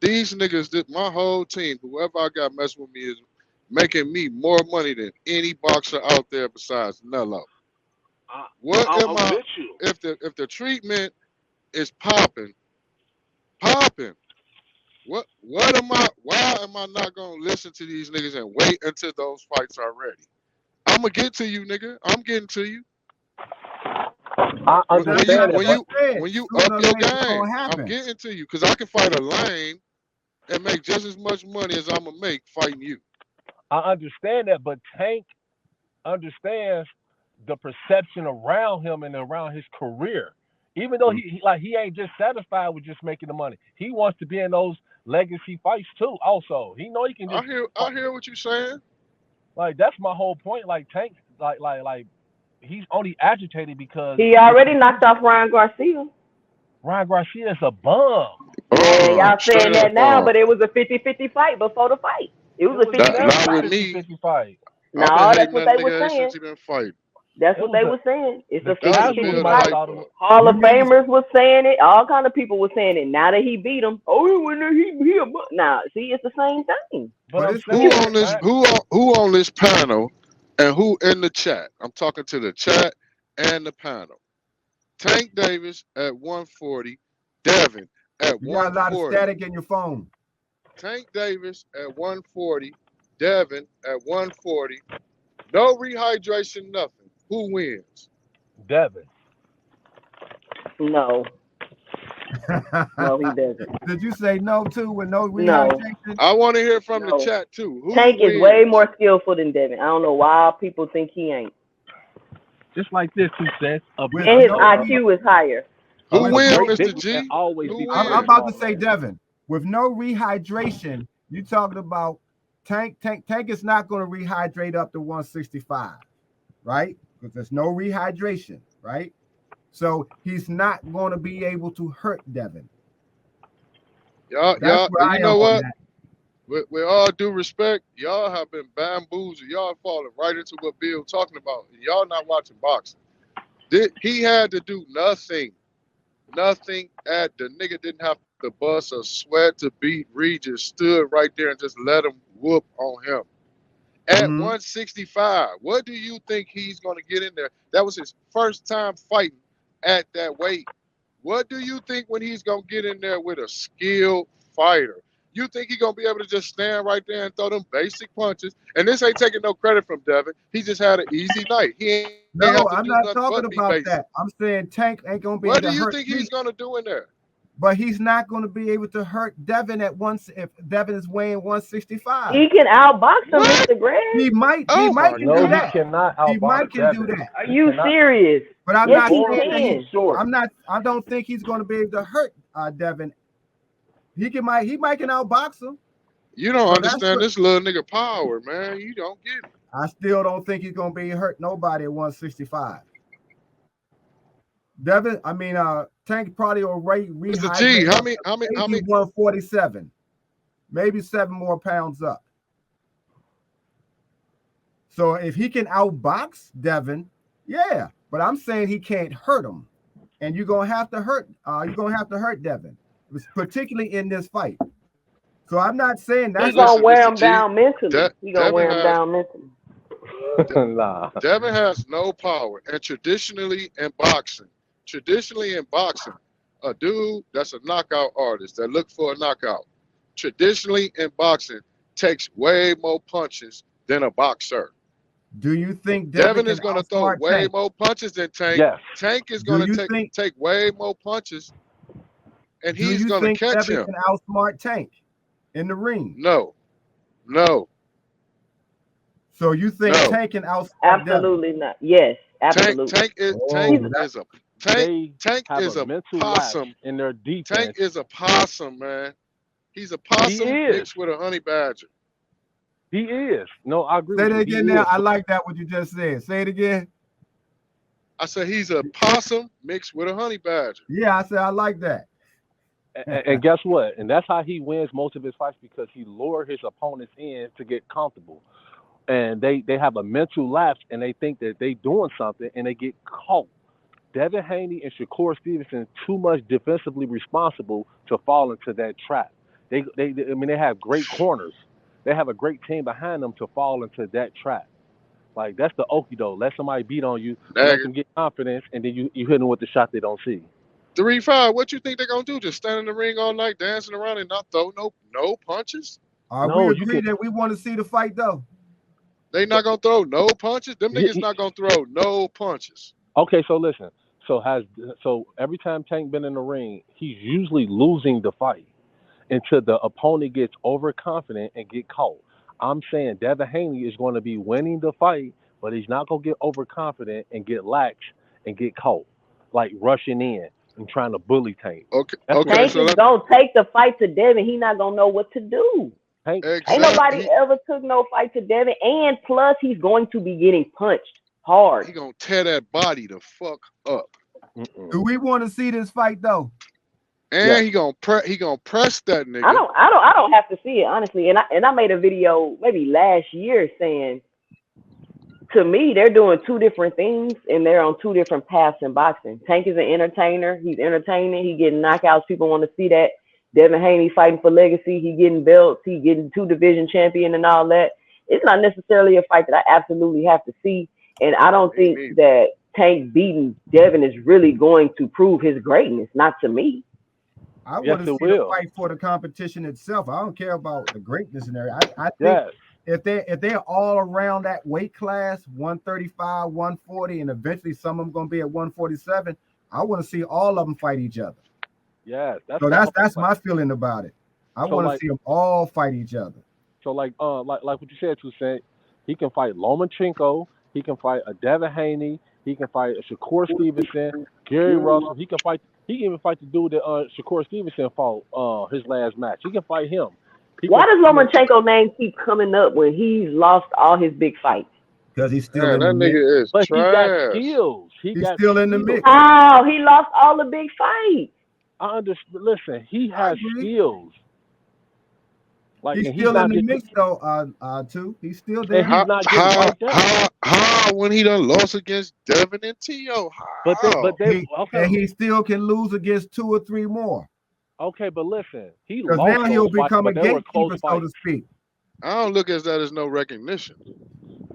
These niggas, my whole team, whoever I got messing with me is making me more money than any boxer out there besides Nello. I, What am I'm I? with you. If the treatment is popping, what am I? Why am I not gonna listen to these niggas and wait until those fights are ready? I'm gonna get to you, nigga. I'm getting to you. I When, That's when what you understand I that, when but just you said. when you up Sooner or your later it's game, gonna I'm happen. getting to you because I can fight a lame and make just as much money as I'm gonna make fighting you. I understand that, but Tank understands the perception around him and around his career. Even though he ain't just satisfied with just making the money, he wants to be in those legacy fights too. Also, he know he can I just hear I hear what you're saying. like that's my whole point. Like Tank, like he's only agitated because He his already knocked off Ryan Garcia. Ryan Garcia is a bum. Man, y'all saying Straight that up now, on. but it was a 50-50 fight before the fight. It It was a was That 50-50 not never a with fight. me. 50-50 fight. I've been No, that's hating what that they were nigga ever since saying. he been fighting. That's It what was they were saying. It's the a That was to 50-50 casuals build a might have fight. hype thought it up. was. Hall You of niggas, Famers was saying it. All kind of people were saying it. Now that he beat him, oh, when he a now see, it's the same thing. But but I'm it's Who saying still on this Ryan, who on this panel and who in the chat? I'm talking to the chat and the panel. Tank Davis at 140, Devin at you got a lot of 140. static in your phone. Tank Davis at 140, Devin at 140. No rehydration, nothing. Who wins? Devin. No, no, he doesn't. Did you say no too with no No, rehydration? I want to hear from the no. chat too. Tank Who is way more wins? skillful than Devin. I don't know why people think he ain't. Just like this, he says With And his no re IQ is higher. Who with a wins, no great Mr. big re man G? always Who be I'm fighting a wins? about to small say man. Devin. With no rehydration, you talking about Tank is not going to rehydrate up to 165, right? Because there's no rehydration, right? So he's not going to be able to hurt Devin. That's where I You am know on what? that. With all due respect, y'all have been bamboozled. Y'all falling right into what Bill talking about. And y'all not watching boxing. He had to do nothing. Nothing at the nigga didn't have to bust a sweat to beat Regis. Stood right there and just let him whoop on him. At Hmm. 165, what do you think he's going to get in there? That was his first time fighting at that weight. What do you think when he's going to get in there with a skilled fighter? You think he's going to be able to just stand right there and throw them basic punches? And this ain't taking no credit from Devin. He just had an easy night. He ain't have to do No, nothing I'm but not be talking basic. about that. I'm saying Tank ain't going to be What able do to you hurt think he's me, going to do in there? but he's not going to be able to hurt Devin at once if Devin is weighing 165. He can outbox him, What? Mr. Greg. He Oh might my can No, do he God. that. cannot He outbox might can do Devin. that. Are He you cannot. serious? But I'm He's Yes, not he scoring saying and that he's can. he short. I don't think he's going to be able to hurt Devin. He might can outbox him. You don't So that's understand what this little nigga power, man. You don't get it. I still don't think he's going to be hurt nobody at 165. Devin, I mean, Tank probably will Mr. G, rehydrate up to how maybe many 147, maybe 7 more pounds up. So if he can outbox Devin, yeah. But I'm saying he can't hurt him, and you're gonna have to hurt. You're gonna have to hurt Devin, particularly in this fight. So I'm not saying He that's a gonna listen, wear Mr. him G, down mentally. He gonna Devin wear him has down mentally. Nah. Devin has no power. And traditionally in boxing, a dude that's a knockout artist that look for a knockout, traditionally in boxing, takes way more punches than a boxer. Do you think Devin Devin can is gonna throw outsmart way Tank? more punches than Tank. Yes. Tank is Do gonna you take think take way more punches, and do he's you gonna think catch Devin him. can outsmart Tank in the ring? No, no, So you think no. Tank can outsmart Devin? Absolutely not. Yes, Tank absolutely. Tank is Tank He's Oh, that is a Tank They Tank have a is a mental lapse possum. in their Tank defense. is a possum, man. He's a He possum is. mixed with a honey badger. He is. No, I agree say with that you. He again now. is. I like that what you just said. Say it again. I said he's a possum mixed with a honey badger. Yeah, I said I like that. And guess what? And that's how he wins most of his fights because he lured his opponents in to get comfortable. And they have a mental lapse and they think that they doing something and they get caught. Devin Haney and Shakur Stevenson too much defensively responsible to fall into that trap. I mean, they have great corners. They have a great team behind them to fall into that trap. Like that's the okie doke. Let somebody beat on you to make Nigga, them get confidence, and then you hit them with the shot they don't see. 3-5. What you think they're gonna do? Just stand in the ring all night, dancing around, and not throw no punches? We No, you agree can. that we want to see the fight though. They not gonna throw no punches. Them niggas not gonna throw no punches. Okay, so listen. So every time Tank been in the ring, he's usually losing the fight until the opponent gets overconfident and get caught. I'm saying Devin Haney is going to be winning the fight, but he's not going to get overconfident and get lax and get caught, like rushing in and trying to bully Tank. Okay, That's what okay. Tank So is gonna take the fight to Devin. He not gonna know what to do. Tank. Ain't nobody exactly. ever took no fight to Devin, and plus he's going to be getting punched hard. He gonna tear that body the fuck up, Do we want to see this fight though? and Yeah. he gonna press that nigga. I don't have to see it honestly. And I made a video maybe last year saying, to me, they're doing two different things and they're on two different paths in boxing. Tank is an entertainer. He's entertaining. He getting knockouts. People want to see that. Devin Haney fighting for legacy. He getting belts. He getting 2 division champion and all that. It's not necessarily a fight that I absolutely have to see. And I don't think that Tank beating Devin is really going to prove his greatness. Not to me. I want to see the fight for the competition itself. I don't care about the greatness and everything. I think if they're all around that weight class, 135, 140, and eventually some of them going to be at 147, I want to see all of them fight each other. Yeah, that's my feeling about it. I want to see them all fight each other. So like what you said, Toussaint, he can fight Lomachenko, he can fight a Devin Haney, he can fight a Shakur Stevenson, Gary Russell. He can even fight the dude that Shakur Stevenson fought his last match. He can fight him. Why does Lomachenko's name keep coming up when he's lost all his big fights? Because he's still in the mix. Nigga is but trash. He got skills. He's still in the mix. Oh, he lost all the big fights. I understand. Listen, he has skills. Like he's still in the mix though. Too. He's still there. And he's not getting wiped out. How when he done lost against Devin and Tio? And he still can lose against 2 or 3 more. Okay, but listen, he lost. Now he'll become a gatekeeper, so to speak. I don't look at that as no recognition.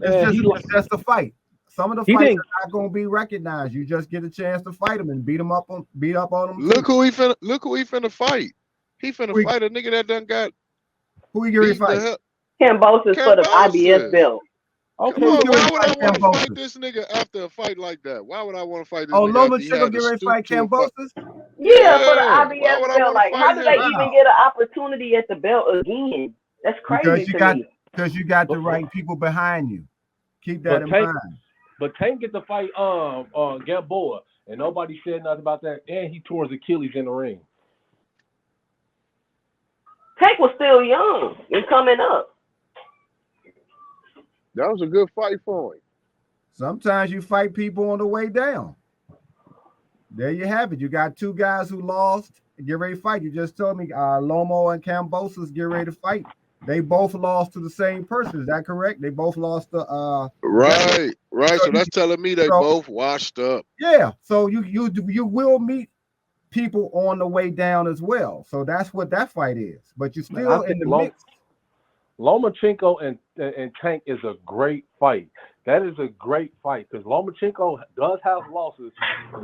It's just a fight. Some of the fights are not going to be recognized. You just get a chance to fight him and beat up on them. Look who he finna fight. He finna fight a nigga that done got. Who he gonna fight? Kambosos for the IBS belt. Okay, why would I want to fight this nigga after a fight like that? Why would I want to fight this nigga? Lomachenko get ready to fight Kambosos? Yeah, for the IBS belt. Like, how do they even get an opportunity at the belt again? That's crazy because you got the right people behind you. Keep that in mind. But Tank get to fight Gamboa, and nobody said nothing about that. And he tore his Achilles in the ring. Tank was still young and coming up. That was a good fight for him. Sometimes you fight people on the way down. There you have it. You got 2 guys who lost. Get ready to fight. You just told me Lomo and Kambosos get ready to fight. They both lost to the same person. Is that correct? They both lost to Right. So that's telling me they both washed up. Yeah. So you will meet people on the way down as well. So that's what that fight is. But you're still in the mix. Lomachenko and Tank is a great fight. That is a great fight because Lomachenko does have losses.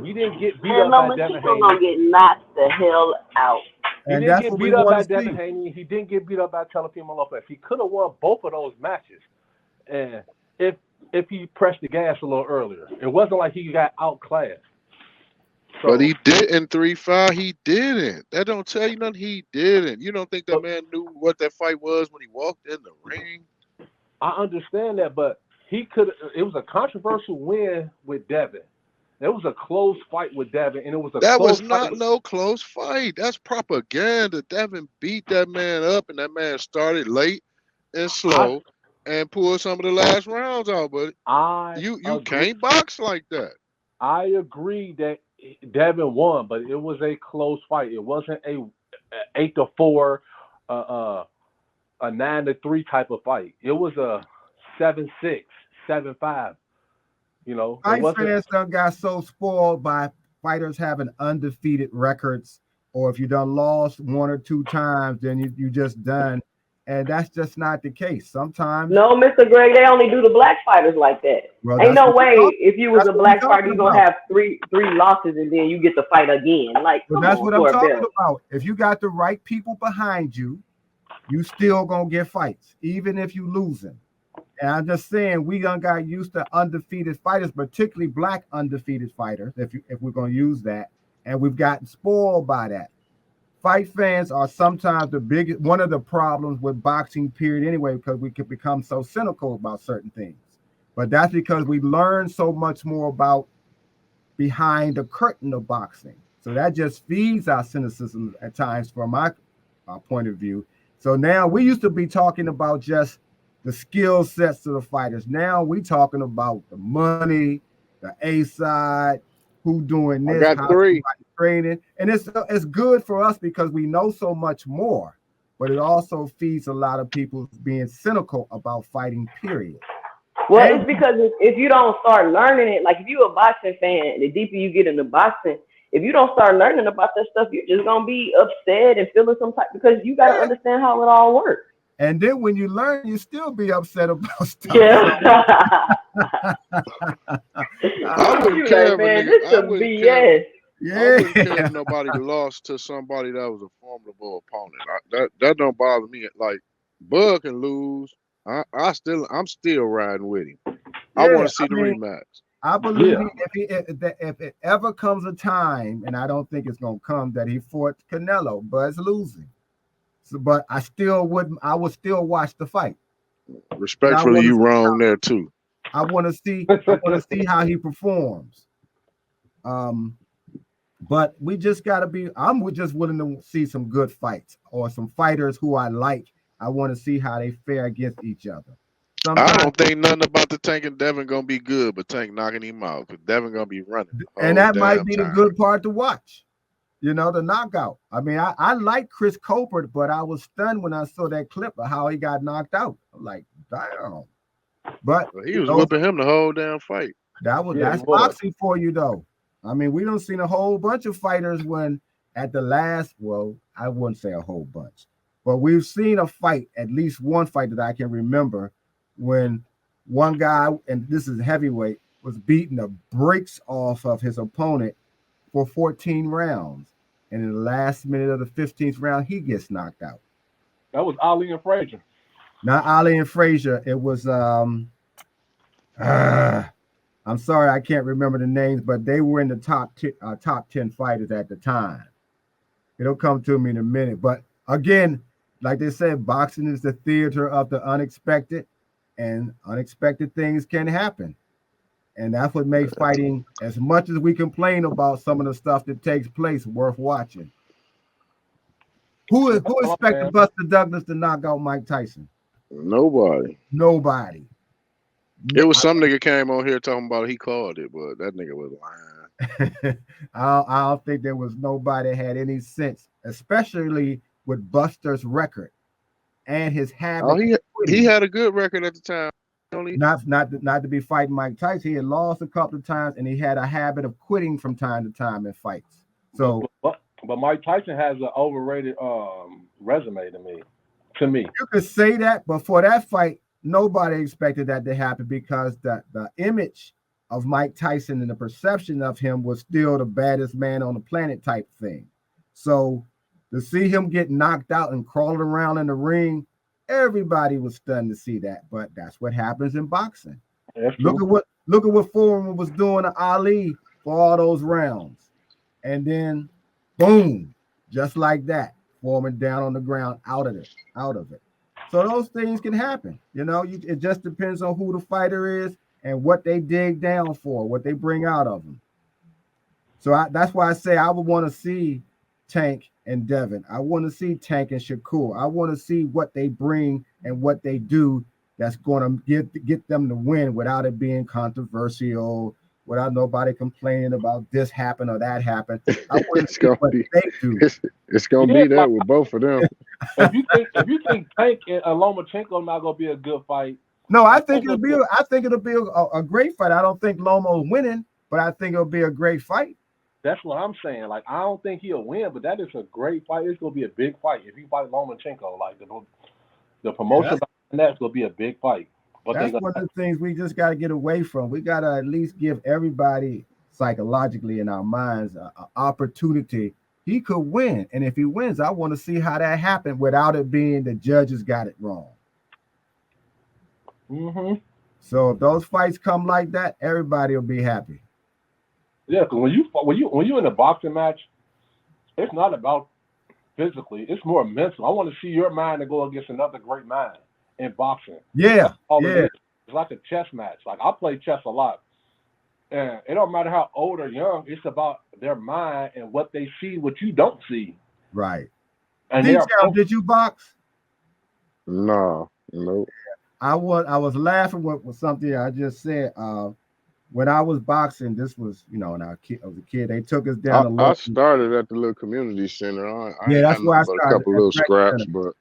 He didn't get beat up by Devin Haney. Gonna get knocked the hell out. He didn't get beat up by Devin Haney. He didn't get beat up by Teofimo Lopez. He could have won both of those matches, and if he pressed the gas a little earlier, it wasn't like he got outclassed. So, but he didn't 3-5. He didn't. That don't tell you nothing. He didn't. You don't think that man knew what that fight was when he walked in the ring? I understand that, but he could. It was a controversial win with Devin. It was a close fight with Devin, and it was that was not no close fight. That's propaganda. Devin beat that man up, and that man started late and slow and pulled some of the last rounds out. But you can't box like that. I agree that Devin won, but it was a close fight. It wasn't a 8-4, a 9-3 type of fight. It was a 7-6, 7-5. You know, fight fans got so spoiled by fighters having undefeated records or if you done lost 1 or 2 times, then you just done. And that's just not the case. Sometimes, No, Mr. Gray, they only do the black fighters like that. well, Ain't that's no what way if you was that's a what we're black fighter, talking you're gonna about. have three losses and then you get to fight again. Like, But come that's on, what I'm for a talking belt. about. If you got the right people behind you, you still gonna get fights, even if you losing. And I'm just saying, we done got used to undefeated fighters, particularly black undefeated fighters, if we're gonna use that, and we've gotten spoiled by that. Fight fans are sometimes the biggest one of the problems with boxing, period, anyway, because we can become so cynical about certain things. But that's because we learn so much more about behind the curtain of boxing. So that just feeds our cynicism at times from my point of view. So now we used to be talking about just the skill sets of the fighters. Now we talking about the money, the A side, who doing I this, got how 3. somebody training. And it's good for us because we know so much more, but it also feeds a lot of people being cynical about fighting, period. Well, And it's because if you don't start learning it, like if you're a boxing fan, the deeper you get into boxing, if you don't start learning about that stuff, you're just gonna be upset and feeling some type because you gotta understand how it all works. And then when you learn, you still be upset about stuff. Yeah. I wouldn't You care like, if a man, nigga. this I is wouldn't care. BS. I wouldn't care Yeah. if nobody lost to somebody that was a formidable opponent. That don't bother me. Like Bud can lose. I'm still riding with him. I Yeah. want to see the rematch. I believe Yeah. if it ever comes a time, and I don't think it's gonna come, that he fought Canelo, Bud's losing. So, but I would still watch the fight. And I Respectfully, want to you see wrong there too. I want to see how he performs. Um, but we just gotta be. Just willing to see some good fights or some fighters who I like. I want to see how they fare against each other. I Sometimes, don't think nothing about the Tank and Devin gonna be good, but Tank knocking him out. Cause Devin gonna be running the and whole that might damn be the time. good part to watch. The knockout. I mean, I like Chris Colbert, but I was stunned when I saw that clip of how he got knocked out. I'm like, damn. But But he was those whipping him the whole damn fight. Yeah, he that's was. boxing for you though. I mean, we don't seen a whole bunch of fighters when at the last, well, I wouldn't say a whole bunch, but we've seen a fight, at least one fight that I can remember when one guy, and this is heavyweight, was beating the brakes off of his opponent for 14 rounds. And in the last minute of the 15th round, he gets knocked out. That was Ali and Frazier. Not Ali and Frazier. It was I'm sorry, I can't remember the names, but they were in the top 10 fighters at the time. It'll come to me in a minute. But again, like they said, boxing is the theater of the unexpected, and unexpected things can happen. And that's what makes fighting, as much as we complain about some of the stuff that takes place, worth watching. Who That's all I'm expected saying. Buster Douglas to knock out Mike Tyson? Nobody. Nobody. It was some nigga came on here talking about he called it, but that nigga was lying. I don't think there was nobody that had any sense, especially with Buster's record and his Oh, habit of he quitting. had a good record at the time. Only Not to be fighting Mike Tyson. He had lost a couple of times, and he had a habit of quitting from time to time in fights. So But Mike Tyson has an overrated resume to me. you could say that, but for that fight, nobody expected that to happen because the image of Mike Tyson and the perception of him was still the baddest man on the planet type thing. So to see him get knocked out and crawling around in the ring, everybody was stunned to see that. But that's what happens in boxing. That's true. Look at what Foreman was doing to Ali for all those rounds. And then boom, just like that, Foreman down on the ground, out of it. So those things can happen. It just depends on who the fighter is and what they dig down for, what they bring out of them. So that's why I say I would want to see Tank and Devin. I want to see Tank and Shakur. I want to see what they bring and what they do that's going to get them to win without it being controversial, without nobody complaining about this happened or that happened. I want to see what they do. It's gonna be that with both of them. If you think Tank and Lomachenko not gonna be a good fight, no, I think it'll be a great fight. I don't think Lomo's winning, but I think it'll be a great fight. That's what I'm saying. Like, I don't think he'll win, but that is a great fight. It's gonna be a big fight if he fight Lomachenko. Like the promotion that's gonna be a big fight. But that's one of the things we just got to get away from. We got to at least give everybody psychologically in our minds an opportunity. He could win, and if he wins, I want to see how that happened without it being the judges got it wrong. Mm-hmm. So if those fights come like that, everybody will be happy. Yeah, because when you in a boxing match, it's not about physically; it's more mental. I want to see your mind to go against another great mind in boxing. Yeah, It's like a chess match. Like, I play chess a lot, and it don't matter how old or young. It's about their mind and what they see, what you don't see. Right. And did you box? No, nope. I was laughing with something I just said. When I was boxing, this was, when I was a kid, they took us down I started at the little community center. I ain't that's had where I nothing but a started couple at little Frank scraps, Center. but